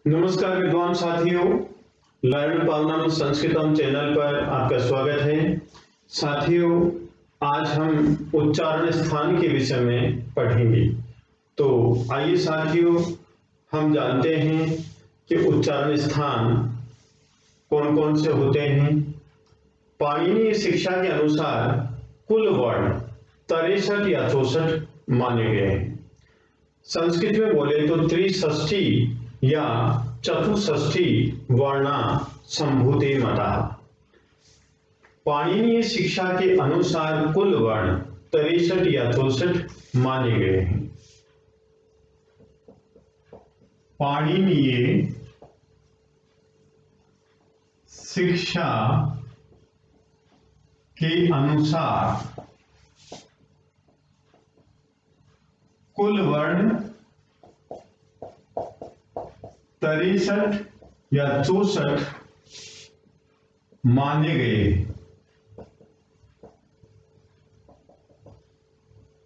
नमस्कार विद्वान साथियों, लर्न पावनम संस्कृतम चैनल पर आपका स्वागत है। साथियों, आज हम उच्चारण स्थान के विषय में पढ़ेंगे। तो आइए साथियों, हम जानते हैं कि उच्चारण स्थान कौन कौन से होते हैं। पाणिनीय शिक्षा के अनुसार कुल वर्ण 63 या 64 माने गए हैं। संस्कृत में बोले तो त्रिषष्ठी या चतुष्षष्ठी वर्णा संभूते मता। पाणिनीय शिक्षा के अनुसार कुल वर्ण 63 या 64 माने गए हैं। पाणिनीय शिक्षा के अनुसार कुल वर्ण 63 या 64 माने गए।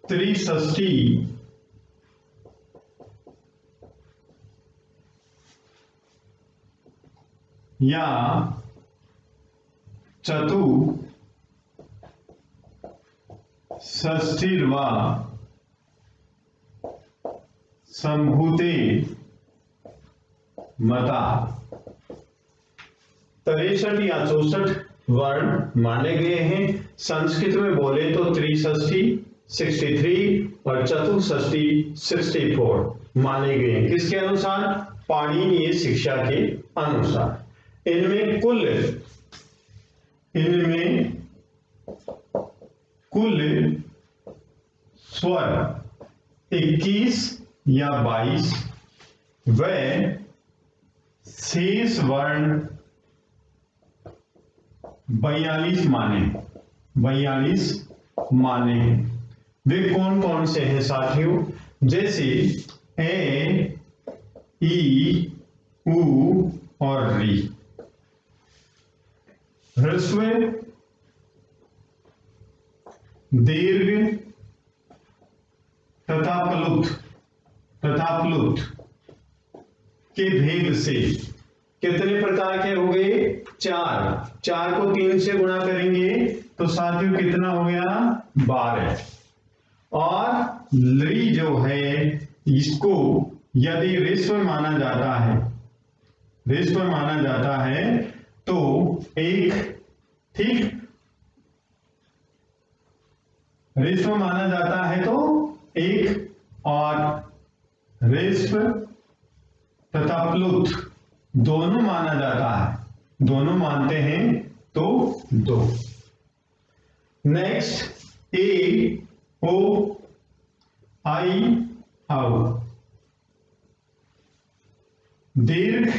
त्रिषष्ठी या चतुष्षष्ठीर्वा संभूते मता। 63 या 64 वर्ण माने गए हैं। संस्कृत में बोले तो त्रिषष्ठी 63 और चतुष्षष्ठी 64 माने गए हैं। किसके अनुसार? पाणिनीय शिक्षा के अनुसार। इनमें कुल स्वर 21 या 22 व शेष वर्ण 42 माने। वे कौन कौन से हैं साथियों? जैसे ए, ई, उ और री। ह्रस्व, दीर्घ तथा प्लुत के भेद से कितने प्रकार के हो गए? 4 को 3 से गुणा करेंगे तो साथियों कितना हो गया? 12। और लृ जो है इसको यदि ऋस्व माना जाता है तो एक, ठीक, ऋस्व माना जाता है तो एक, और ऋस्व तथा प्लुत दोनों माना जाता है, दोनों मानते हैं तो 2। नेक्स्ट ए, ओ, आई, औ। दीर्घ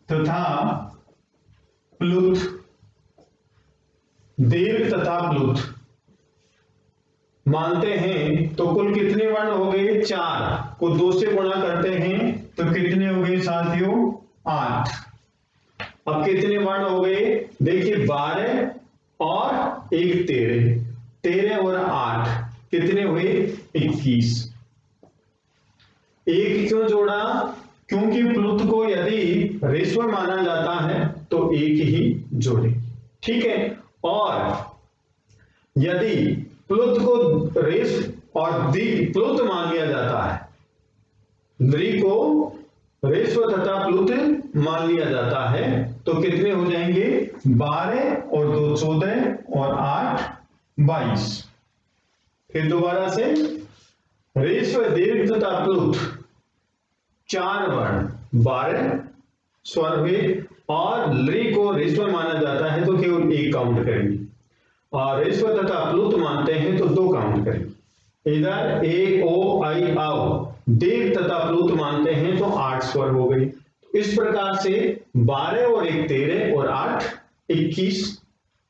तथा प्लुत मानते हैं तो कुल कितने वर्ण हो गए? 4 को 2 से गुणा करते हैं तो कितने हो गए साथियों? 8। अब कितने वर्ण हो गए? देखिए 12 और 1 13, 13 और 8 कितने हुए? 21। एक क्यों जोड़ा? क्योंकि प्लुत को यदि ऋस्व माना जाता है तो एक ही जोड़े, ठीक है। और यदि प्लुत को ऋस्व और प्लुत मान लिया जाता है, नृ को ऋस्व तथा प्लुत मान लिया जाता है तो कितने हो जाएंगे? 12 और 2 14 और 8 22। फिर दोबारा से ऋस्व, दीर्घ तथा प्लुत 4 वर्ण 12 स्वर हुए, और लृ को ऋस्व माना जाता है तो केवल 1 काउंट करेंगे, और ऋस्व तथा प्लुत मानते हैं तो 2 काउंट करेंगे। इधर ए, ओ, आई, औ। दीर्घ तथा प्लुत मानते हैं तो 8 स्वर हो गई। तो इस प्रकार से 12 और 1 13 और 8 21,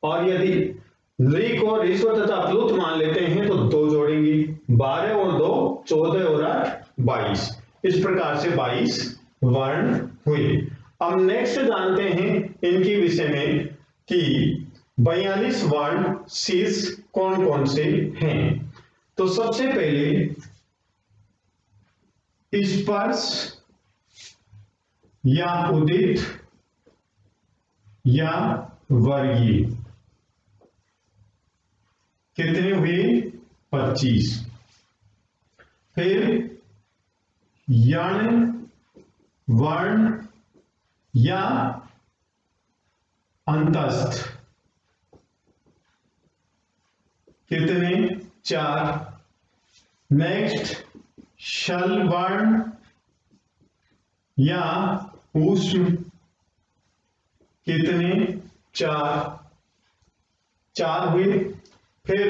और यदि लृ को ऋस्व तथा प्लुत मान लेते हैं तो 2 जोड़ेंगे, 12 और 2 14 और 8 22। इस प्रकार से 22 वर्ण हुए। अब नेक्स्ट जानते हैं इनके विषय में कि 42 वर्ण शेष कौन कौन से हैं। तो सबसे पहले स्पर्श या उदित या वर्गीय। कितने हुए? 25। फिर यण, वर्ण या अंतस्थ। कितने? 4। नेक्स्ट शल वर्ण या ऊष्म। कितने? 4 हुए। फिर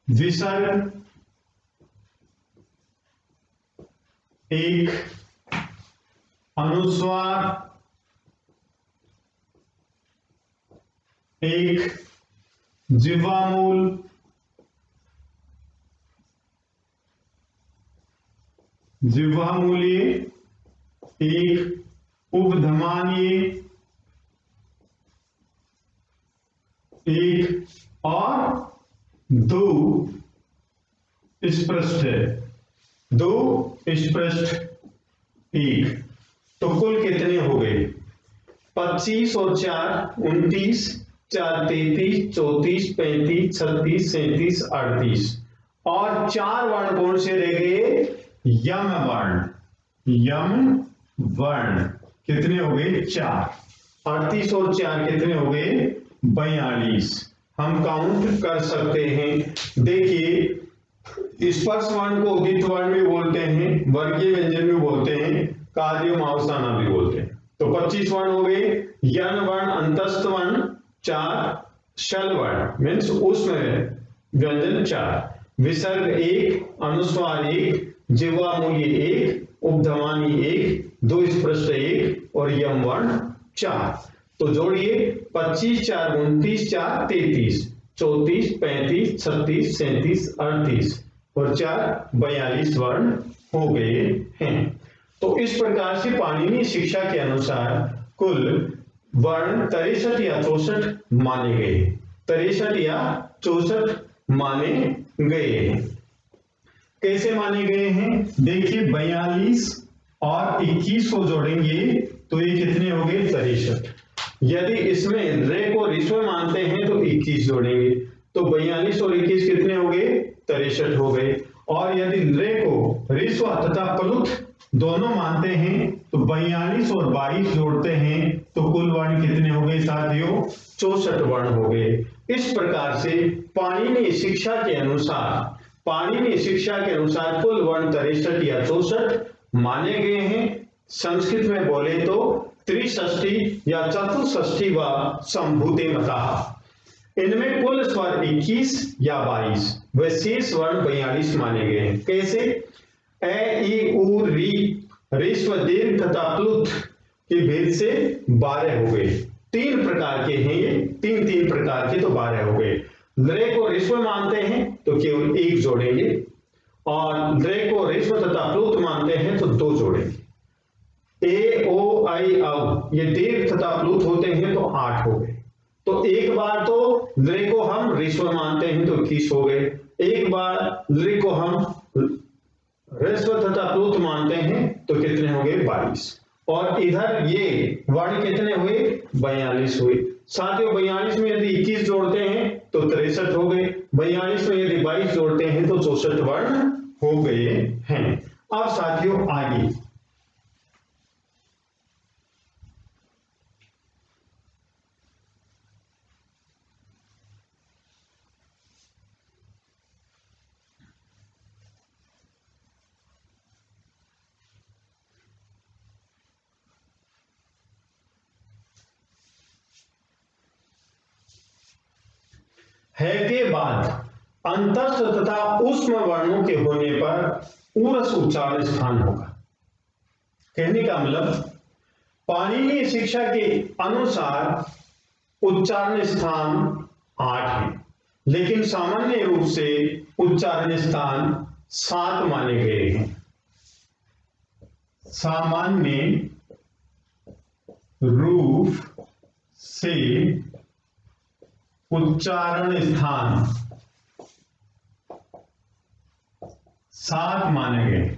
विसर्ग 1, अनुस्वार 1, जिह्वामूल 1, उपधमानीय 1 और 2 स्पृष्ट है, 2 स्पृष्ट 1। तो कुल कितने हो गए? 25 और 4 29, 4 33, 34, 35, 36, 37, 38 और 4 वर्ण कौन से रह गए? यम वर्ण। यम वर्ण कितने हो गए? 4। 38 और 4 कितने हो गए? 42। हम काउंट कर सकते हैं। देखिए स्पर्श वर्ण को उदित वर्ण भी बोलते हैं, वर्गीय व्यंजन भी बोलते हैं, कार्य अवसाना भी बोलते हैं। तो 25 वर्ण हो गए। यण वर्ण, अंतस्थ वर्ण 4, शल वर्ण मीन्स ऊष्म व्यंजन 4, विसर्ग 1, अनुस्वार 1, जिह्वामूली 1, उपधमानी 1, 2 स्पृष्ट 1 और यम वर्ण 4। तो जोड़िए 25 4 29 4 33, 34 35 36 37 38 और 4 42 वर्ण हो गए हैं। तो इस प्रकार से पाणिनीय शिक्षा के अनुसार कुल वर्ण 63 या 64 माने गए। 63 या 64 माने गए हैं। कैसे माने गए हैं? देखिए 42 और 21 को जोड़ेंगे तो ये कितने हो गए? 63। यदि इसमें रे को ऋस्व मानते हैं तो 21 जोड़ेंगे तो 42 और 21 कितने हो गए? 63 हो गए। और यदि रे को ऋस्व तथा प्लुत दोनों मानते हैं तो 42 और 22 जोड़ते हैं तो कुल वर्ण कितने हो गए साथियों? 64 वर्ण हो गए। इस प्रकार से पाणिनीय शिक्षा के अनुसार कुल वर्ण 63 या 64 माने गए हैं। संस्कृत में बोले तो त्रिषष्ठी या चतुष्षष्ठी व संभूते मतः। इनमें कुल स्वर 21 या 22 व शेष वर्ण 42 माने गए हैं। कैसे? ए, ई, उ, री, ऋस्व, दीर्घ तथा प्लुत के भेद से 12 हो गए। 3 प्रकार के हैं ये, 3 प्रकार के तो 12 हो गए। रे को ऋस्व मानते हैं तो केवल 1 जोड़ेंगे और रे को ऋस्व तथा प्लुत मानते हैं तो 2 जोड़ेंगे। ए, ओ, आई, औ ये दीर्घ तथा प्लुत होते हैं तो 8 हो गए। तो एक बार तो रे को हम ऋस्व मानते हैं तो 21 हो गए, एक बार रे को हम ऋस्व तथा प्लुत मानते हैं तो कितने हो गए? 22। और इधर ये वर्ण कितने हुए? 42 हुए। साथियों 42 में यदि 21 जोड़ते हैं तो 63 हो गए, 42 में यदि 22 जोड़ते हैं तो 64 वर्ण हो गए हैं। अब साथियों आगे है के बाद अंतस्थ तथा उष्म वर्णों के होने पर ऊरस उच्चारण स्थान होगा। कहने का मतलब पाणिनीय शिक्षा के अनुसार उच्चारण स्थान 8 है, लेकिन सामान्य रूप से उच्चारण स्थान 7 माने गए हैं। सामान्य रूप से उच्चारण स्थान 7 माने गए।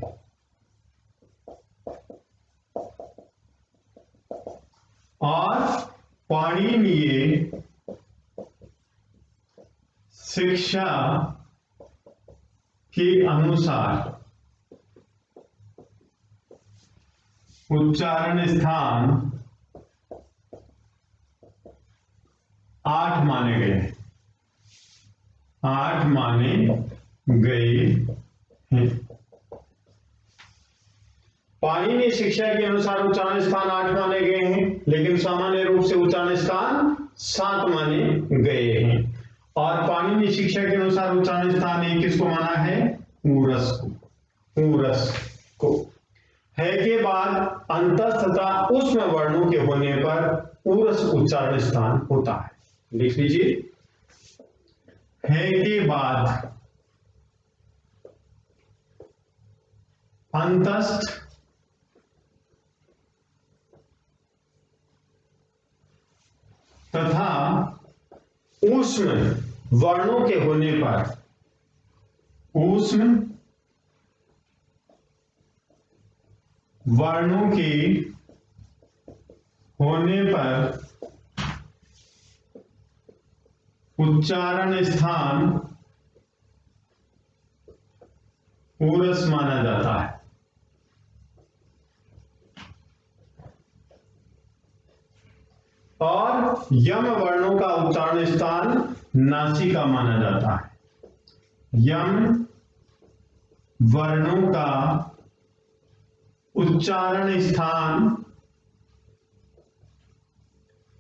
और पाणिनीय शिक्षा के अनुसार उच्चारण स्थान 8 माने गए, 8 माने गए हैं। पाणिनीय शिक्षा के अनुसार उच्चारण स्थान 8 माने गए हैं, लेकिन सामान्य रूप से उच्चारण स्थान 7 माने गए हैं। और पाणिनीय शिक्षा के अनुसार उच्चारण स्थान एक किसको माना है? ऊरस को। ऊरस को है के बाद अंतस्थ तथा ऊष्म वर्णों के होने पर ऊरस उच्चारण स्थान होता है। लिख लीजिए, है के बाद अंतस्थ तथा ऊष्म वर्णों के होने पर, ऊष्म वर्णों के होने पर उच्चारण स्थान ऊरस माना जाता है। और यम वर्णों का उच्चारण स्थान नासिका माना जाता है। यम वर्णों का उच्चारण स्थान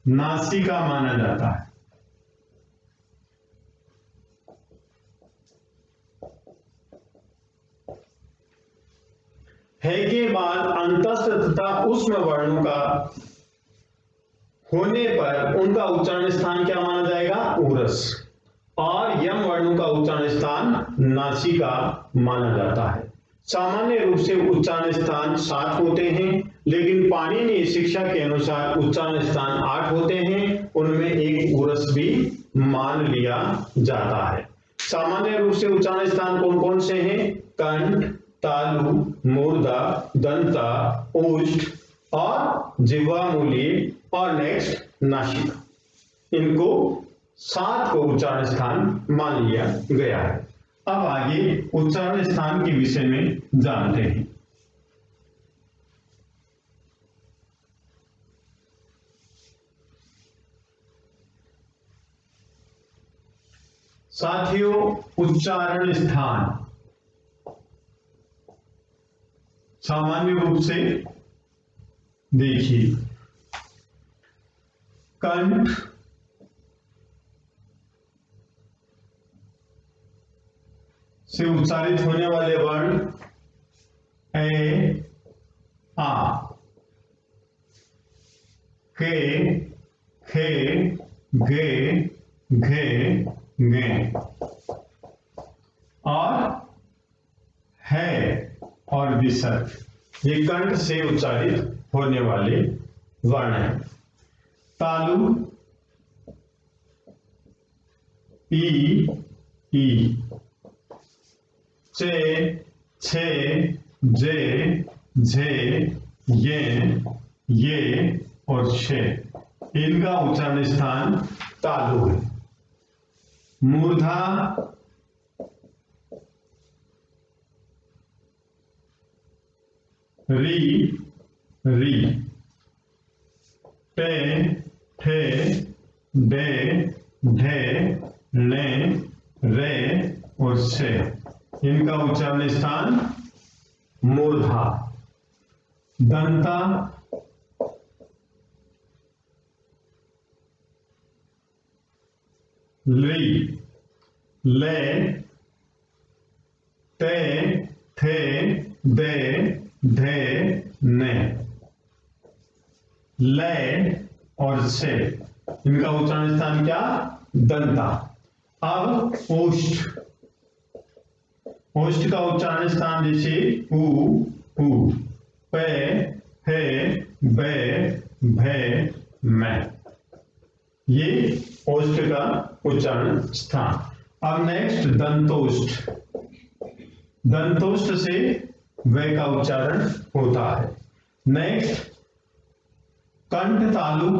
नासिका माना जाता है। है के बाद अंतस्थ तथा ऊष्म वर्णों का होने पर उनका उच्चारण स्थान क्या माना जाएगा? ऊरस। और यम वर्णों का उच्चारण स्थान नासिका माना जाता है। सामान्य रूप से उच्चारण स्थान 7 होते हैं, लेकिन पाणिनीय शिक्षा के अनुसार उच्चारण स्थान 8 होते हैं, उनमें एक ऊरस भी मान लिया जाता है। सामान्य रूप से उच्चारण स्थान कौन कौन से हैं? कंठ, तालु, मूर्धा, दंता, ओष्ठ और जिह्वामूली और नेक्स्ट नासिका। इनको 7 को उच्चारण स्थान मान लिया गया है। अब आगे उच्चारण स्थान के विषय में जानते हैं। साथियों, उच्चारण स्थान सामान्य रूप से देखिए, कंठ से उच्चारित होने वाले वर्ण ए, आ, के, खे, गे, घे, गे और है और विसर्ग, ये कंठ से उच्चारित होने वाले वर्ण हैं। तालु ई, ई, चे, छे, जे, झे, ये और छे, इनका उच्चारण स्थान तालु है। मूर्धा री, री, टे, ठे, डे, ढे, ने, रे और से, इनका उच्चारण स्थान मूर्धा। दंता ली, ले, ते, थे, दे, ढे, ने, ले और से, इनका उच्चारण स्थान क्या? दंता। अब ओष्ठ, ओष्ठ का उच्चारण स्थान जैसे ऊ, पे, हे, बे, भे, मैं, ये ओष्ठ का उच्चारण स्थान। अब नेक्स्ट दंतोष्ठ, दंतोष्ठ से वे का उच्चारण होता है। नेक्स्ट कंठ तालु,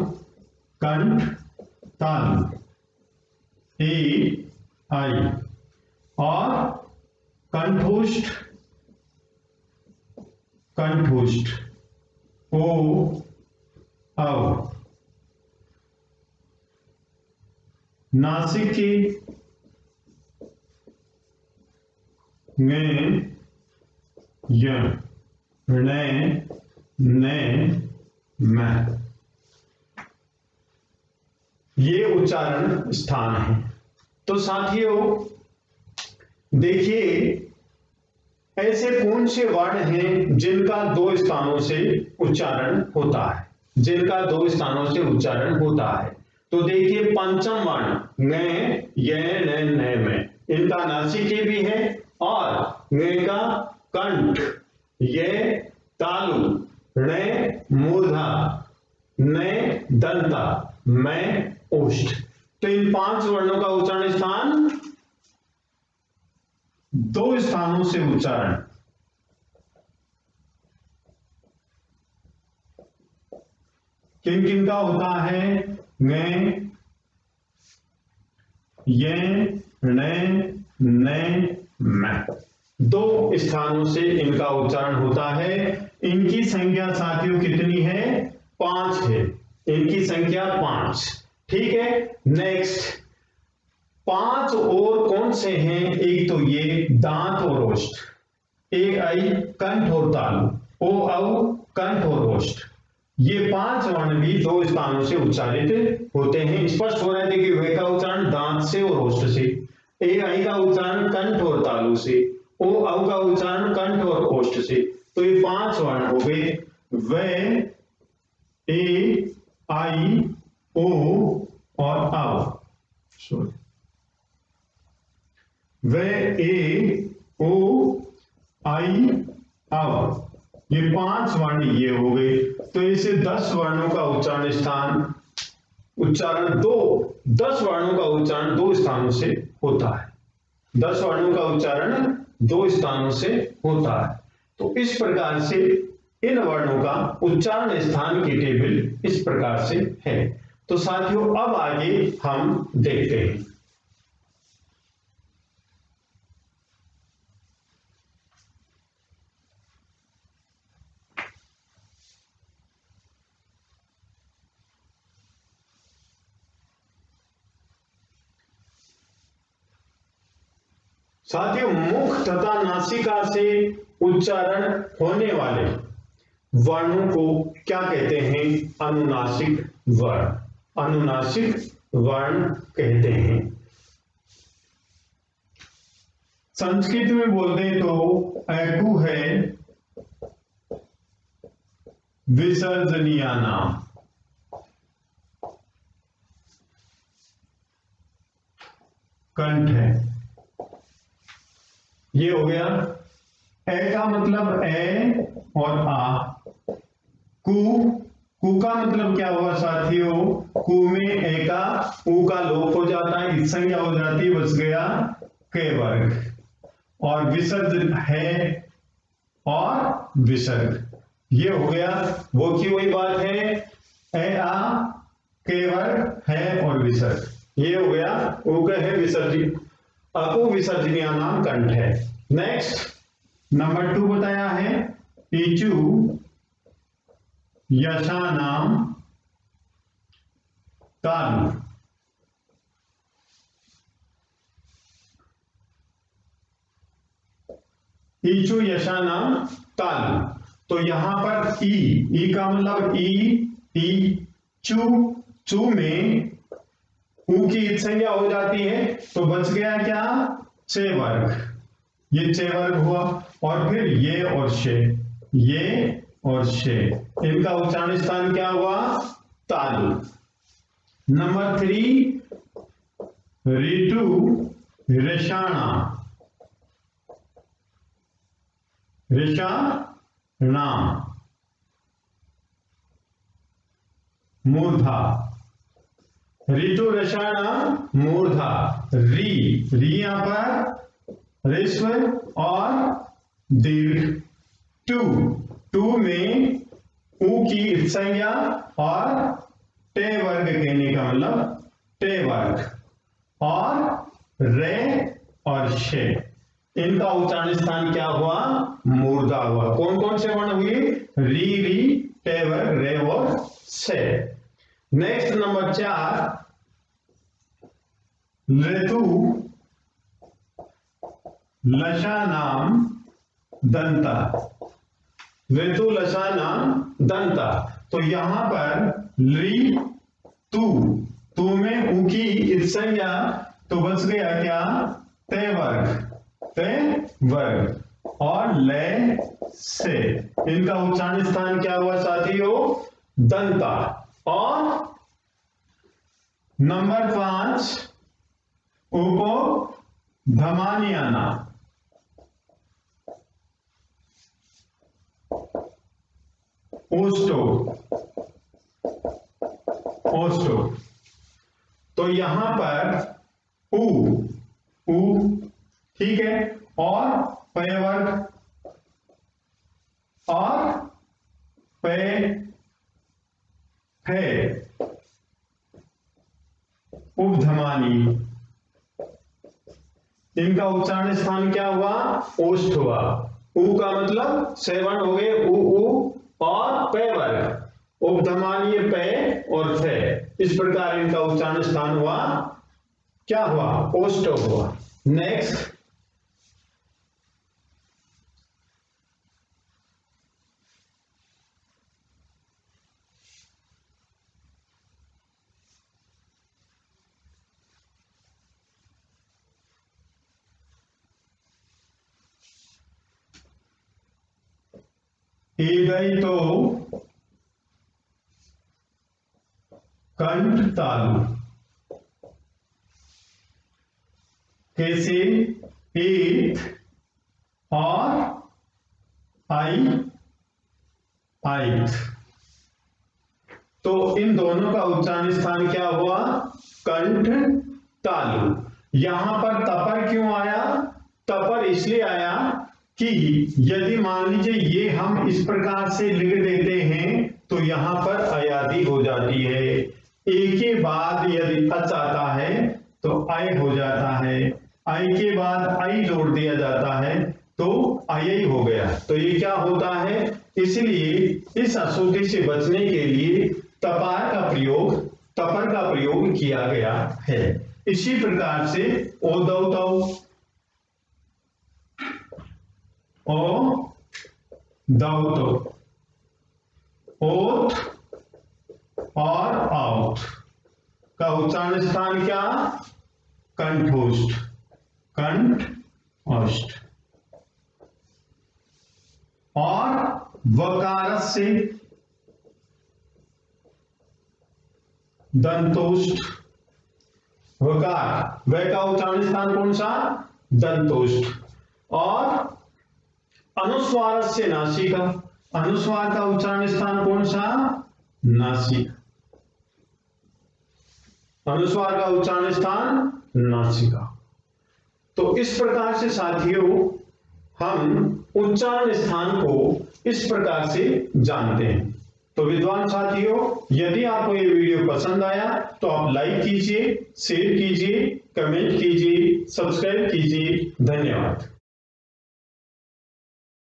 कंठ तालु, ए आई, और कंठोष्ठ, कंठोष्ठ, ओ औ, नासिकी, में य, ने, मैं, ये उच्चारण स्थान है। तो साथियों देखिए, ऐसे कौन से वर्ण हैं जिनका दो स्थानों से उच्चारण होता है, जिनका दो स्थानों से उच्चारण होता है। तो देखिए, पंचम वर्ण में, ये, ने, में, इनका नासिके भी है, और ने का कंठ, ये तालु, णे मूर्धा, ने दंता, मैं ओष्ठ। तो इन 5 वर्णों का उच्चारण स्थान, 2 स्थानों से उच्चारण। किन किन का होता है? में, ये, ने, मैं, 2 स्थानों से इनका उच्चारण होता है। इनकी संख्या साथियों कितनी है? 5 है। इनकी संख्या 5। ठीक है। नेक्स्ट, 5 और कौन से हैं? एक तो ये दांत और ओष्ठ, ए आई कंठ और तालु, ओ औ कंठ और ओष्ठ। ये 5 वर्ण भी 2 स्थानों से उच्चारित होते हैं। स्पष्ट हो रहा है कि वे का उच्चारण दांत से और ओष्ठ से, ए आई का उच्चारण कंठ और तालु से, ओ औ का उच्चारण कंठ और ओष्ठ से। तो ये 5 वर्ण हो गए, वे, ए आई, ओ और औ। सॉरी, वे, ए, ओ, आई, औ, ये 5 वर्ण ये हो गए। तो इसे 10 वर्णों का उच्चारण स्थान, उच्चारण 10 वर्णों का उच्चारण 2 स्थानों से होता है। 10 वर्णों का उच्चारण 2 स्थानों से होता है। तो इस प्रकार से इन वर्णों का उच्चारण स्थान की टेबल इस प्रकार से है। तो साथियों अब आगे हम देखते हैं। साथियों, मुख तथा नासिका से उच्चारण होने वाले वर्णों को क्या कहते हैं? अनुनासिक वर्ण, अनुनासिक वर्ण कहते हैं। संस्कृत में बोलते हैं तो ऐकु है विसर्जनीय नाम, कंठ है, ये हो गया। ए का मतलब ए और आ, कु का मतलब क्या हुआ साथियों? कु में ए का ऊ का लोप हो जाता है, संज्ञा हो जाती है, बच गया के वर्ग। और विसर्ग है और विसर्ग, ये हो गया। वो की वही बात है, ए आ के वर्ग है और विसर्ग, ये हो गया। ऊ का है विसर्जित, अपो विसर्जनीय नाम कंठ है। नेक्स्ट नंबर 2 बताया है, ईचु यशानाम तालु। ईचु यशानाम तालु। तो यहां पर ई का मतलब ई चू में ऊ की संज्ञा हो जाती है, तो बच गया क्या? चे वर्ग, ये चे वर्ग हुआ। और फिर ये और शे, ये और शे, इनका उच्चारण स्थान क्या हुआ? तालु। नंबर 3, ऋतु ऋषाणा, ऋषाणा मूर्धा, ऋतु रसायना मूर्धा। री यहां पर ऋस्व और दीर्घ, टू में ऊ की संज्ञा और टे वर्ग कहने का मतलब टे वर्ग, और रे और शे, इनका उच्चारण स्थान क्या हुआ? मूर्धा हुआ। कौन कौन से वर्ण हुए? री री, टे वर्ग, रे और से। नेक्स्ट नंबर 4, ऋतु लशानाम दंता। ऋतु लशानाम दंता, तो यहां पर ली तू में ऊ की संज्ञा, तो बच गया क्या? ते वर्ग, और ले से, इनका उच्चारण स्थान क्या हुआ साथियों? दंता। और नंबर 5, उपो धमानियाना। ओस्टो, तो यहां पर ऊ ठीक है, और पे वर्ग और पे फे, उपधमानी, इनका उच्चारण स्थान क्या हुआ? ओष्ठ हुआ। ऊ का मतलब 7 हो गए, ऊ और पे वर्ग, उपधमानीय पे और फे, इस प्रकार इनका उच्चारण स्थान हुआ क्या हुआ? ओष्ठ हुआ। नेक्स्ट, तो कंठ तालु, कैसे? ईथ और आइथ, तो इन दोनों का उच्चारण स्थान क्या हुआ? कंठ तालु। यहां पर तपर क्यों आया? तपर इसलिए आया कि यदि मान लीजिए ये हम इस प्रकार से लिख देते हैं तो यहां पर अयादि हो जाती है। ए के बाद यदि अच आता है तो अय हो जाता है, अय के बाद आई जोड़ दिया जाता है तो अय हो गया। तो ये क्या होता है? इसलिए इस अशुद्धि से बचने के लिए तपर का प्रयोग किया गया है। इसी प्रकार से ओथ और आउथ का उच्चारण स्थान क्या? कंठोष्ठ, और वकार से दंतोष्ठ। वकार, व का उच्चारण स्थान कौन सा? दंतोष्ठ। और अनुस्वार से नासिका, अनुस्वार का उच्चारण स्थान कौन सा? नासिका। अनुस्वार का उच्चारण स्थान नासिका। तो इस प्रकार से साथियों हम उच्चारण स्थान को इस प्रकार से जानते हैं। तो विद्वान साथियों, यदि आपको ये वीडियो पसंद आया तो आप लाइक कीजिए, शेयर कीजिए, कमेंट कीजिए, सब्सक्राइब कीजिए। धन्यवाद।